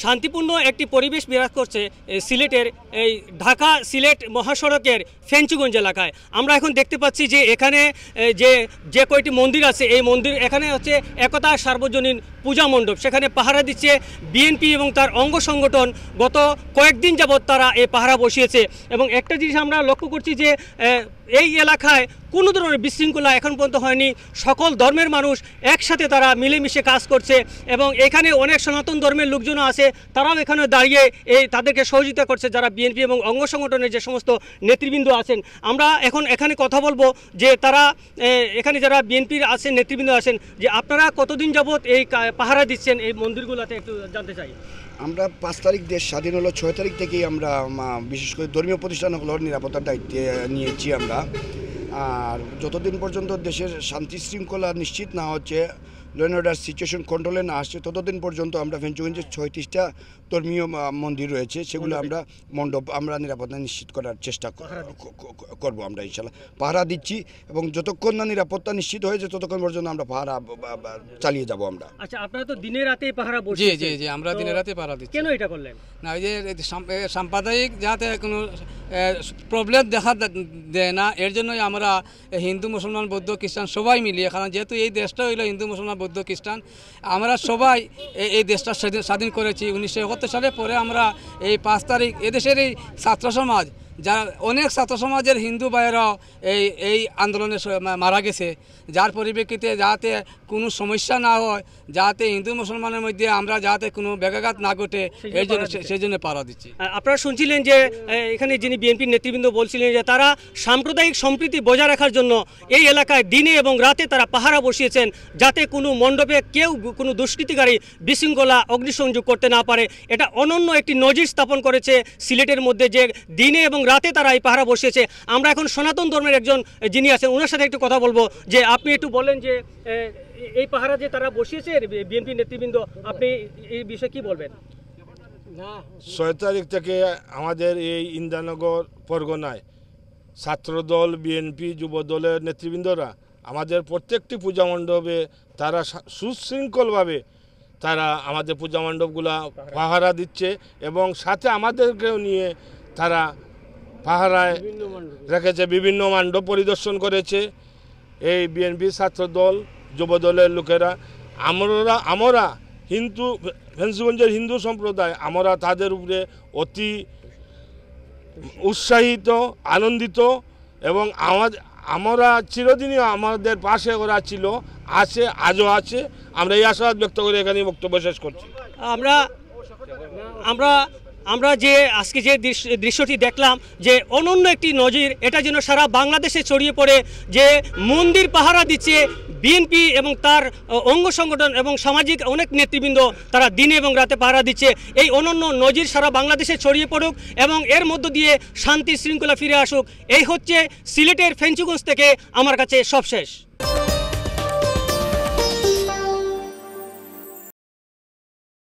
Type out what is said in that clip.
শান্তিপূর্ণ একটি পরিবেশ বিরাজ করছে সিলেটের এই ঢাকা সিলেট মহাসড়কের ফেঞ্চুগঞ্জ এলাকায়। আমরা এখন দেখতে পাচ্ছি যে এখানে যে কয়টি মন্দির আছে, এই মন্দির এখানে হচ্ছে একতা সার্বজনীন পূজা মণ্ডপ, সেখানে পাহারা দিচ্ছে বিএনপি এবং তার অঙ্গ সংগঠন। গত কয়েকদিন যাবৎ তারা এই পাহারা বসিয়েছে এবং একটা জিনিস আমরা লক্ষ্য করছি যে এই এলাকায় কোনো ধরনের বিশৃঙ্খলা এখন পর্যন্ত হয়নি। সকল ধর্মের মানুষ একসাথে তারা মিলেমিশে কাজ করছে এবং এখানে অনেক সনাতন ধর্মের লোকজনও আছে, তারাও এখানে দাঁড়িয়ে তাদেরকে সহযোগিতা করছে, যারা বিএনপি এবং অঙ্গ সংগঠনের যে সমস্ত নেতৃবৃন্দ আছেন। আমরা এখন এখানে কথা বলবো যে তারা এখানে যারা বিএনপির আছেন, নেতৃবৃন্দ আছেন, যে আপনারা কতদিন যাবৎ এই পাহারা দিচ্ছেন এই মন্দিরগুলোতে, একটু জানতে চাই। আমরা 5 তারিখ দেশ স্বাধীন হলো, 6 তারিখ থেকেই আমরা বিশেষ করে ধর্মীয় প্রতিষ্ঠানগুলোর নিরাপত্তার দায়িত্বে নিয়েছি আমরা। আর যতদিন পর্যন্ত দেশের শান্তি শৃঙ্খলা নিশ্চিত না হচ্ছে, ল অ্যান্ড অর্ডার সিচুয়েশন কন্ট্রোলে না আসছে, ততদিন পর্যন্ত আমরা ফেঞ্চুগঞ্জের 36টা ধর্মীয় মন্দির রয়েছে, সেগুলো আমরা মণ্ডপ আমরা নিরাপত্তা নিশ্চিত করার চেষ্টা করব। আমরা ইনশাল্লাহ পাহারা দিচ্ছি এবং যতক্ষণ না নিরাপত্তা নিশ্চিত হয়েছে ততক্ষণ পর্যন্ত আমরা পাহারা চালিয়ে যাব আমরা। আচ্ছা, আপনারা তো দিনে রাতে পাহারা বসে? জি জি জি, আমরা দিনে রাতে পাহারা দিচ্ছি। কেন এটা করলেন? না, এই যে সাম্প্রদায়িক যাতে কোনো প্রবলেম দেখা দেয় না, এর জন্যই আমরা হিন্দু মুসলমান বৌদ্ধ খ্রিস্টান সবাই মিলিয়ে, কারণ যেহেতু এই দেশটা হইলো হিন্দু মুসলমান বৌদ্ধ খ্রিস্টান, আমরা সবাই এই দেশটা স্বাধীন করেছি 1971 সালে। পরে আমরা এই 5 তারিখ এদেশের এই ছাত্র সমাজ, যারা অনেক ছাত্র সমাজের হিন্দু ভাইয়েরাও এই আন্দোলনে মারা গেছে, যার পরিপ্রেক্ষিতে যাতে কোনো সমস্যা না হয়, যাতে হিন্দু মুসলমানের মধ্যে আমরা যাতে কোনো ব্যাঘাত না ঘটে, সেই জন্য পাহারা দিচ্ছি। আপনারা শুনছিলেন যে এখানে যিনি বিএনপির নেতৃবৃন্দ বলছিলেন যে তারা সাম্প্রদায়িক সম্প্রীতি বজায় রাখার জন্য এই এলাকায় দিনে এবং রাতে তারা পাহারা বসিয়েছেন, যাতে কোনো মণ্ডপে কেউ কোনো দুষ্কৃতিকারী বিশৃঙ্খলা অগ্নিসংযোগ করতে না পারে। এটা অনন্য একটি নজির স্থাপন করেছে সিলেটের মধ্যে, যে দিনে এবং রাতে তারা এই পাহারা বসিয়েছে। আমরা এখন সনাতন ধর্মের একজন যিনি আছেন ওনার সাথে একটু কথা বলবো, যে আপনি একটু বলেন যে এই পাহারা যে তারা বসিয়েছে বিএনপি নেতৃবৃন্দ, আপনি এই বিষয়ে কি বলবেন? 6 তারিখ থেকে আমাদের এই ইন্দ্রনগর পরগনায় ছাত্রদল, বিএনপি, যুব দলের নেতৃবৃন্দরা আমাদের প্রত্যেকটি পূজা মণ্ডপে তারা সুশৃঙ্খলভাবে তারা আমাদের পূজা মণ্ডপগুলা পাহারা দিচ্ছে এবং সাথে আমাদেরকেও নিয়ে তারা পাহারায় রেখেছে, বিভিন্ন মণ্ডপ পরিদর্শন করেছে এই বিএনপি, ছাত্রদল, যুব দলের লোকেরা। আমরা হিন্দু ফেঞ্চুগঞ্জের হিন্দু সম্প্রদায়, আমরা তাদের উপরে অতি উৎসাহিত, আনন্দিত এবং আমরা চিরদিনই আমাদের পাশে ওরা ছিল, আছে, আজও আছে। আমরা এই আশাবাদ ব্যক্ত করে এখানে বক্তব্য শেষ করছি। আমরা যে আজকে যে দৃশ্যটি দেখলাম, যে অনন্য একটি নজির, এটা যেন সারা বাংলাদেশে ছড়িয়ে পড়ে, যে মন্দির পাহারা দিচ্ছে বিএনপি এবং তার অঙ্গ সংগঠন এবং সামাজিক অনেক নেতৃবৃন্দ, তারা দিনে এবং রাতে পাহারা দিচ্ছে। এই অনন্য নজির সারা বাংলাদেশে ছড়িয়ে পড়ুক এবং এর মধ্য দিয়ে শান্তি শৃঙ্খলা ফিরে আসুক। এই হচ্ছে সিলেটের ফেঞ্চুগঞ্জ থেকে আমার কাছে সব শেষ।